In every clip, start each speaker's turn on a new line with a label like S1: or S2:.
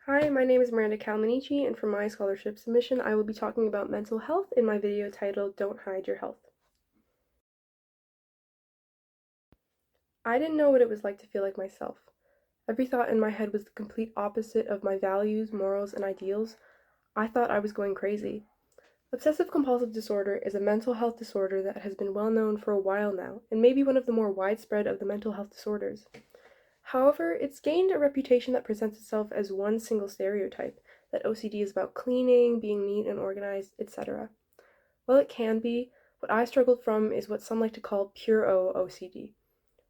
S1: Hi, my name is Miranda Calmanici, and for my scholarship submission, I will be talking about mental health in my video titled Don't Hide Your Health. I didn't know what it was like to feel like myself. Every thought in my head was the complete opposite of my values, morals, and ideals. I thought I was going crazy. Obsessive compulsive disorder is a mental health disorder that has been well known for a while now, and may be one of the more widespread of the mental health disorders. However, it's gained a reputation that presents itself as one single stereotype, that OCD is about cleaning, being neat and organized, etc. While it can be, what I struggled from is what some like to call pure O OCD.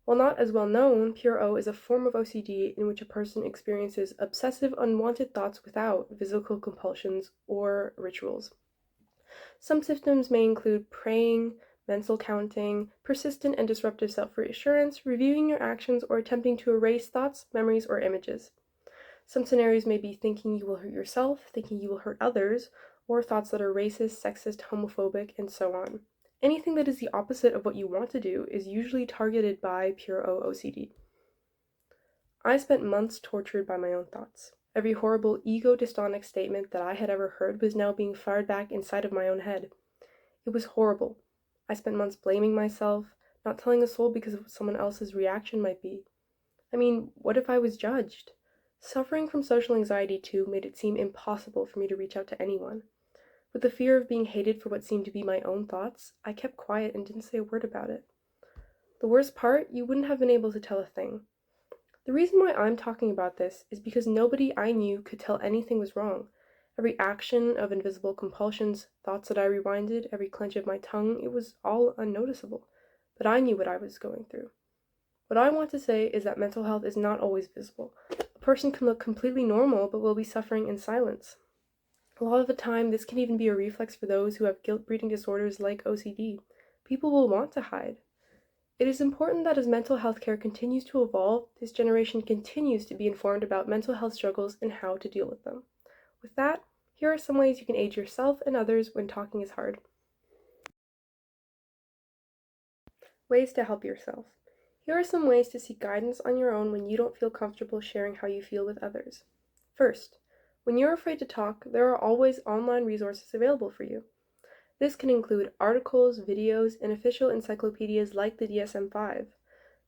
S1: While not as well known, pure O is a form of OCD in which a person experiences obsessive, unwanted thoughts without physical compulsions or rituals. Some symptoms may include praying, mental counting, persistent and disruptive self-reassurance, reviewing your actions, or attempting to erase thoughts, memories, or images. Some scenarios may be thinking you will hurt yourself, thinking you will hurt others, or thoughts that are racist, sexist, homophobic, and so on. Anything that is the opposite of what you want to do is usually targeted by pure O OCD. I spent months tortured by my own thoughts. Every horrible ego-dystonic statement that I had ever heard was now being fired back inside of my own head. It was horrible. I spent months blaming myself, not telling a soul because of what someone else's reaction might be. I mean, what if I was judged? Suffering from social anxiety, too, made it seem impossible for me to reach out to anyone. With the fear of being hated for what seemed to be my own thoughts, I kept quiet and didn't say a word about it. The worst part, you wouldn't have been able to tell a thing. The reason why I'm talking about this is because nobody I knew could tell anything was wrong. Every action of invisible compulsions, thoughts that I rewinded, every clench of my tongue, it was all unnoticeable. But I knew what I was going through. What I want to say is that mental health is not always visible. A person can look completely normal but will be suffering in silence. A lot of the time, this can even be a reflex for those who have guilt-breeding disorders like OCD. People will want to hide. It is important that as mental health care continues to evolve, this generation continues to be informed about mental health struggles and how to deal with them. With that, here are some ways you can aid yourself and others when talking is hard. Ways to help yourself. Here are some ways to seek guidance on your own when you don't feel comfortable sharing how you feel with others. First, when you're afraid to talk, there are always online resources available for you. This can include articles, videos, and official encyclopedias like the DSM-5.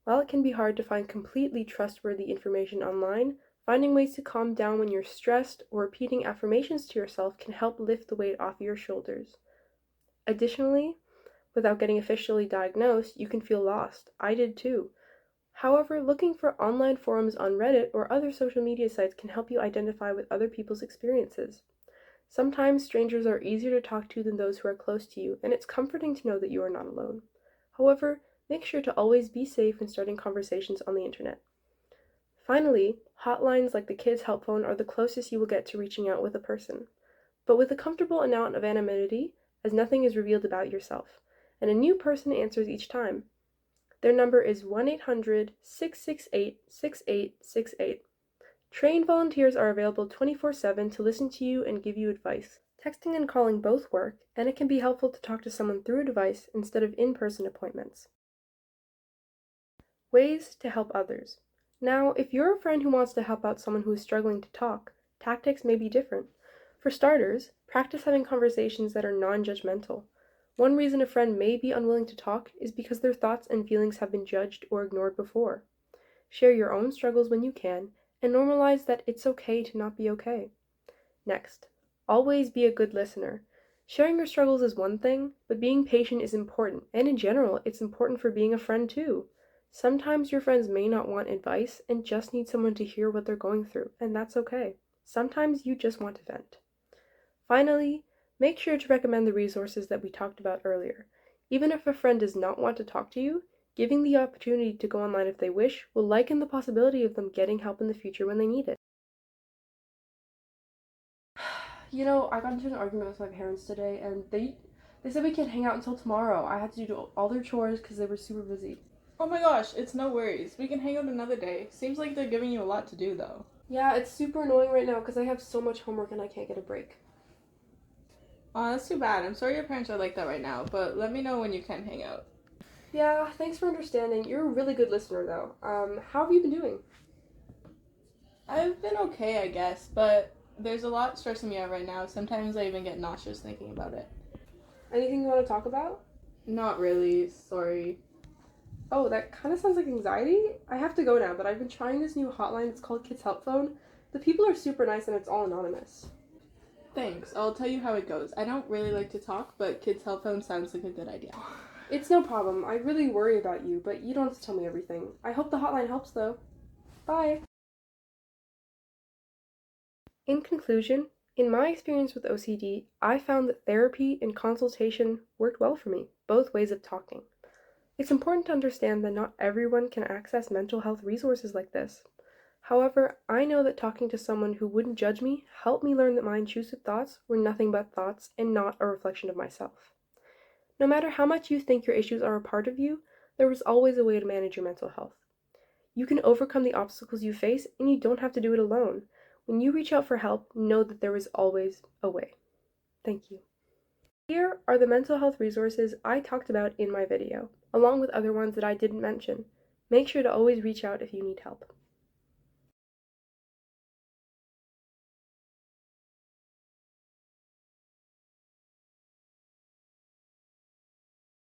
S1: While it can be hard to find completely trustworthy information online, finding ways to calm down when you're stressed or repeating affirmations to yourself can help lift the weight off your shoulders. Additionally, without getting officially diagnosed, you can feel lost. I did too. However, looking for online forums on Reddit or other social media sites can help you identify with other people's experiences. Sometimes strangers are easier to talk to than those who are close to you, and it's comforting to know that you are not alone. However, make sure to always be safe when starting conversations on the internet. Finally, hotlines like the Kids Help Phone are the closest you will get to reaching out with a person, but with a comfortable amount of anonymity, as nothing is revealed about yourself, and a new person answers each time. Their number is 1-800-668-6868. Trained volunteers are available 24/7 to listen to you and give you advice. Texting and calling both work, and it can be helpful to talk to someone through a device instead of in-person appointments. Ways to help others. Now, if you're a friend who wants to help out someone who is struggling to talk, tactics may be different. For starters, practice having conversations that are non-judgmental. One reason a friend may be unwilling to talk is because their thoughts and feelings have been judged or ignored before. Share your own struggles when you can, and normalize that it's okay to not be okay. Next, always be a good listener. Sharing your struggles is one thing, but being patient is important, and in general, it's important for being a friend too. Sometimes your friends may not want advice and just need someone to hear what they're going through, and that's okay. Sometimes you just want to vent. Finally, make sure to recommend the resources that we talked about earlier. Even if a friend does not want to talk to you, giving the opportunity to go online if they wish will lighten the possibility of them getting help in the future when they need it. I got into an argument with my parents today, and they said we can't hang out until tomorrow. I had to do all their chores because they were super busy.
S2: Oh my gosh, it's no worries. We can hang out another day. Seems like they're giving you a lot to do, though.
S1: Yeah, it's super annoying right now because I have so much homework and I can't get a break.
S2: That's too bad. I'm sorry your parents are like that right now, but let me know when you can hang out.
S1: Yeah, thanks for understanding. You're a really good listener, though. How have you been doing?
S2: I've been okay, I guess, but there's a lot stressing me out right now. Sometimes I even get nauseous thinking about it.
S1: Anything you want to talk about?
S2: Not really, sorry.
S1: Oh, that kind of sounds like anxiety. I have to go now, but I've been trying this new hotline. It's called Kids Help Phone. The people are super nice and it's all anonymous.
S2: Thanks, I'll tell you how it goes. I don't really like to talk, but Kids Help Phone sounds like a good idea.
S1: It's no problem. I really worry about you, but you don't have to tell me everything. I hope the hotline helps, though. Bye. In conclusion, in my experience with OCD, I found that therapy and consultation worked well for me, both ways of talking. It's important to understand that not everyone can access mental health resources like this. However, I know that talking to someone who wouldn't judge me helped me learn that my intrusive thoughts were nothing but thoughts and not a reflection of myself. No matter how much you think your issues are a part of you, there is always a way to manage your mental health. You can overcome the obstacles you face, and you don't have to do it alone. When you reach out for help, know that there is always a way. Thank you. Here are the mental health resources I talked about in my video, along with other ones that I didn't mention. Make sure to always reach out if you need help.